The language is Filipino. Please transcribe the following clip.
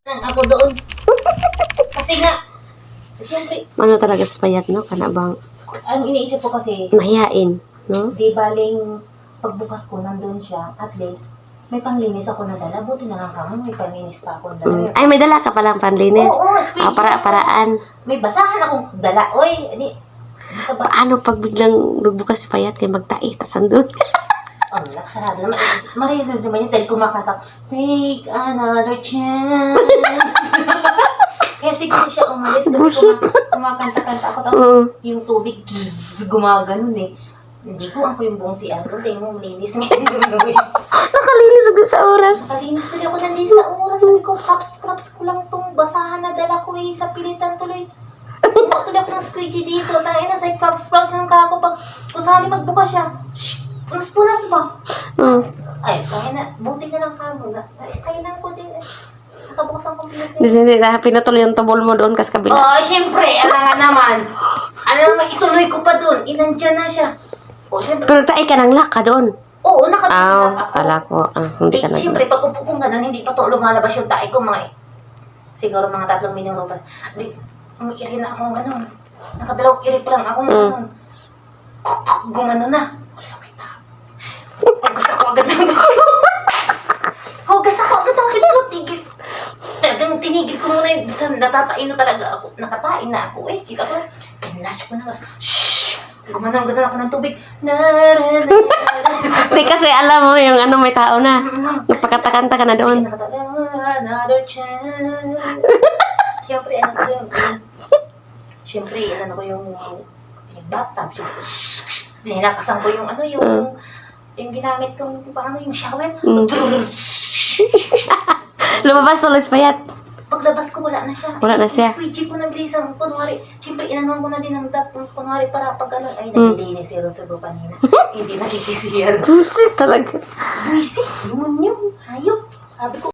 Nang ako doon. Kasi nga, siyempre, Ano talaga sa payat, no? Kana bang ang iniisip ko kasi, mahiyain, no? di baling pagbukas ko, nandun siya, at least, may panglinis ako na dala. Buti na lang kamo, may panglinis pa ako na dala. Ay, may dala ka palang panlinis. Oo, squeegee. Para-paraan. May basahan akong dala. Oy, basa ba? Paano pag biglang nagbukas si payat kay magtai, tas andun? Oh, sarado naman. Maririnig naman yun dahil kumakanta. Take another chance. Kaya siguro siya umalis kasi kumakanta-kanta ako. Tapos yung tubig, gumaganon eh. Hindi ko ako yung buong CR ko. Tingin mo, malinis nga yung noise. Nakalinis agad sa oras. Nakalinis tuloy ako ng sa oras. Sabi ko, props ko lang tong basahan na dala ko eh. Sa pilitan tuloy. Kumuha tuloy ako ng squeegee dito. Tayo na sa props ng kako. Pag kusali magbuka siya. Punas ba? Ay, kaya na. Buti na lang kamo. Na-style lang ko din eh. Nakabukas ang computer. Hindi na pinatuloy yung tubol mo doon kas kabila. Oh, siyempre. Ano nga naman. Ano naman, ituloy ko pa doon. Inandyan na siya. Oh, siyempre. Pero tayo ka ng laka doon. Oo, nakatulog ako. Kala ko, hindi ka Siyempre, pag upo kong ganun, hindi pa to lumalabas yung tae ko, siguro mga 3 minuto pa. Umiiri na akong ganun. Nakadalawang iri pa lang akong ganun. Gumano na. Wala, wait na. Hugas ako agad ng tigil. Talagang tinigil ko muna yung bisa natatain na talaga ako. Nakatain na ako eh. Kita ko, pinash ko na. Shhh! Gumanang ako ng tubig. Hindi kasi alam mo yung ano may tao na. Nagpakanta-kanta ka na doon. Another chance. Siyempre, ano ko yun. Siyempre, ano ko yung bathtub. Nilakasan ko yung ano, yung ginamit kong paano yung shower. Lumabas tuloy si payat. Paglabas ko, wala na siya. Wala na siya. Squeegee ko na bilisan. Kunwari, siyempre, inanuan ko na din ng kunwari para pag ano, ay, nagilinis si Rosago kanina. Hindi nakikisiyan. Bullshit talaga. Buisit, yun. Hayop. Sabi ko,